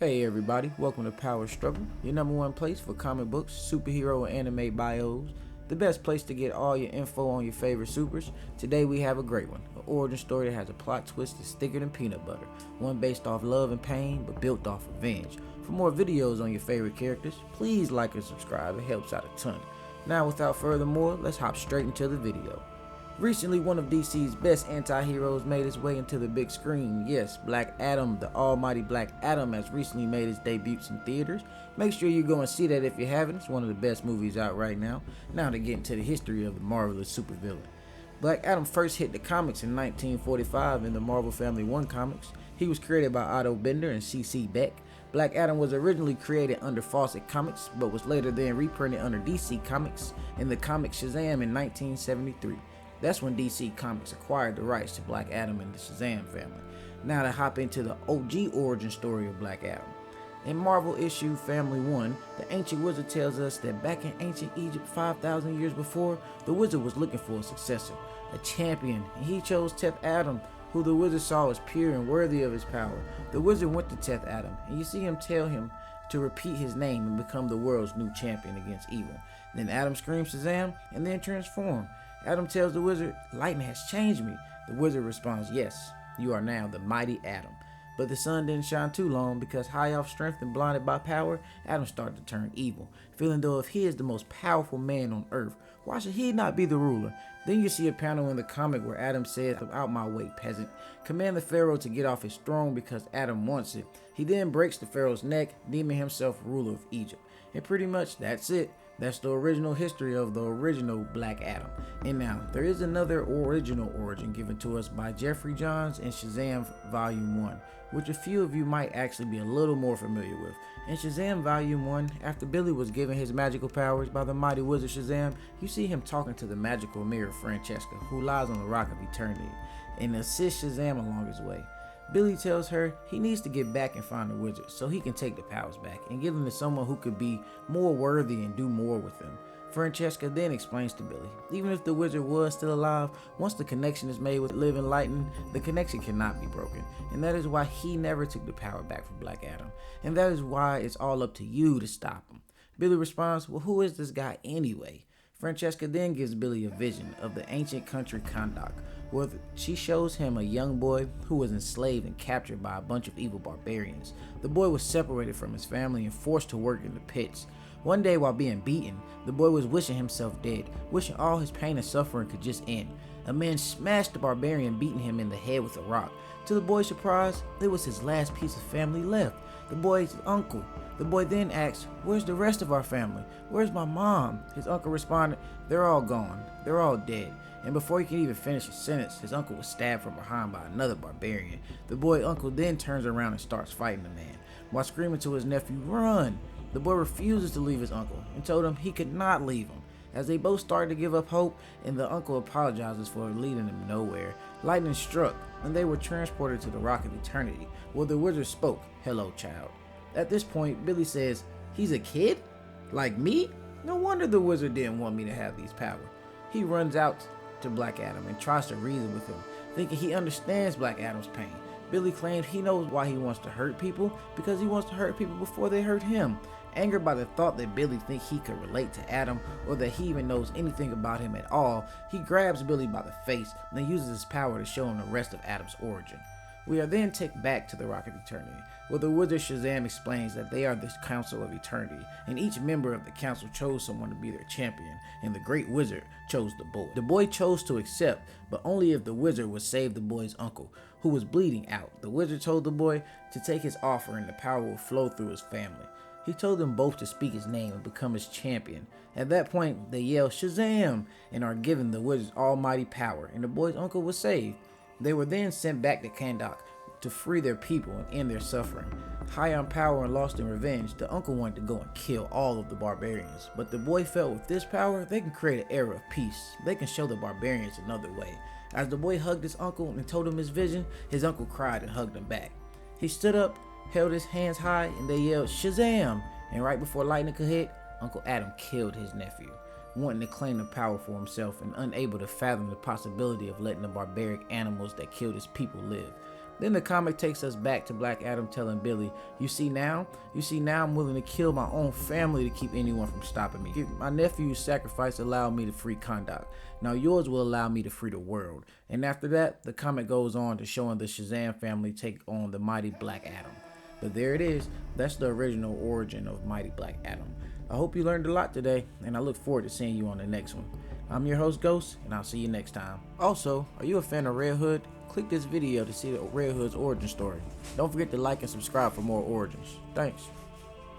Hey everybody, welcome to PowerStruggle, your number one place for comic books, superhero and anime bios, the best place to get all your info on your favorite supers. Today we have a great one, an origin story that has a plot twist that's thicker than peanut butter, one based off love and pain but built off revenge. For more videos on your favorite characters, please like and subscribe, it helps out a ton. Now without further more, let's hop straight into the video. Recently, one of DC's best anti-heroes made his way into the big screen. Yes, Black Adam, the almighty Black Adam, has recently made his debuts in theaters. Make sure you go and see that if you haven't. It's one of the best movies out right now. Now to get into the history of the marvelous supervillain. Black Adam first hit the comics in 1945 in the Marvel Family 1 comics. He was created by Otto Bender and C.C. Beck. Black Adam was originally created under Fawcett Comics, but was later then reprinted under DC Comics in the comic Shazam in 1973. That's when DC Comics acquired the rights to Black Adam and the Shazam family. Now to hop into the OG origin story of Black Adam. In Marvel issue Family 1, the ancient wizard tells us that back in ancient Egypt 5,000 years before, the wizard was looking for a successor, a champion, and he chose Teth Adam, who the wizard saw as pure and worthy of his power. The wizard went to Teth Adam, and you see him tell him to repeat his name and become the world's new champion against evil. Then Adam screams Shazam and then transforms. Adam tells the wizard, "Lightning has changed me." The wizard responds, "Yes, you are now the mighty Adam." But the sun didn't shine too long because high off strength and blinded by power, Adam started to turn evil, feeling though if he is the most powerful man on earth, why should he not be the ruler? Then you see a panel in the comic where Adam said, "Out my way, peasant. Command the Pharaoh to get off his throne because Adam wants it." He then breaks the Pharaoh's neck, deeming himself ruler of Egypt. And pretty much that's it. That's the original history of the original Black Adam. And now, there is another original origin given to us by Jeffrey Johns in Shazam Volume 1, which a few of you might actually be a little more familiar with. In Shazam Volume 1, after Billy was given his magical powers by the mighty wizard Shazam, you see him talking to the magical mirror Francesca, who lies on the Rock of Eternity, and assists Shazam along his way. Billy tells her he needs to get back and find the wizard so he can take the powers back and give them to someone who could be more worthy and do more with them. Francesca then explains to Billy, even if the wizard was still alive, once the connection is made with living lightning, the connection cannot be broken. And that is why he never took the power back from Black Adam. And that is why it's all up to you to stop him. Billy responds, "Well, who is this guy anyway?" Francesca then gives Billy a vision of the ancient country Kahndaq, where she shows him a young boy who was enslaved and captured by a bunch of evil barbarians. The boy was separated from his family and forced to work in the pits. One day while being beaten, the boy was wishing himself dead, wishing all his pain and suffering could just end. A man smashed the barbarian, beating him in the head with a rock. To the boy's surprise, it was his last piece of family left, the boy's uncle. The boy then asked, "Where's the rest of our family? Where's my mom?" His uncle responded, "They're all gone. They're all dead." And before he could even finish his sentence, his uncle was stabbed from behind by another barbarian. The boy uncle then turns around and starts fighting the man, while screaming to his nephew, "Run!" The boy refuses to leave his uncle and told him he could not leave him. As they both started to give up hope, and the uncle apologizes for leading them nowhere, lightning struck, and they were transported to the Rock of Eternity, where the wizard spoke, "Hello, child." At this point, Billy says, "He's a kid? Like me? No wonder the wizard didn't want me to have these powers." He runs out to Black Adam and tries to reason with him, thinking he understands Black Adam's pain. Billy claims he knows why he wants to hurt people, because he wants to hurt people before they hurt him. Angered by the thought that Billy thinks he could relate to Adam, or that he even knows anything about him at all, he grabs Billy by the face and then uses his power to show him the rest of Adam's origin. We are then taken back to the Rock of Eternity, where the wizard Shazam explains that they are the Council of Eternity, and each member of the council chose someone to be their champion, and the great wizard chose the boy. The boy chose to accept, but only if the wizard would save the boy's uncle, who was bleeding out. The wizard told the boy to take his offer and the power will flow through his family. He told them both to speak his name and become his champion. At that point, they yell "Shazam!" and are given the wizard's almighty power, and the boy's uncle was saved. They were then sent back to Kahndaq to free their people and end their suffering. High on power and lost in revenge, the uncle wanted to go and kill all of the barbarians. But the boy felt with this power, they can create an era of peace. They can show the barbarians another way. As the boy hugged his uncle and told him his vision, his uncle cried and hugged him back. He stood up, held his hands high, and they yelled "Shazam!" And right before lightning could hit, Uncle Adam killed his nephew, wanting to claim the power for himself and unable to fathom the possibility of letting the barbaric animals that killed his people live. Then the comic takes us back to Black Adam telling Billy, you see now I'm willing to kill my own family to keep anyone from stopping me. My nephew's sacrifice allowed me to free Kahndaq. Now yours will allow me to free the world. And after that, the comic goes on to showing the Shazam family take on the mighty Black Adam. But there it is. That's the original origin of mighty Black Adam. I hope you learned a lot today, and I look forward to seeing you on the next one. I'm your host, Ghost, and I'll see you next time. Also, are you a fan of Red Hood? Click this video to see the Red Hood's origin story. Don't forget to like and subscribe for more origins. Thanks.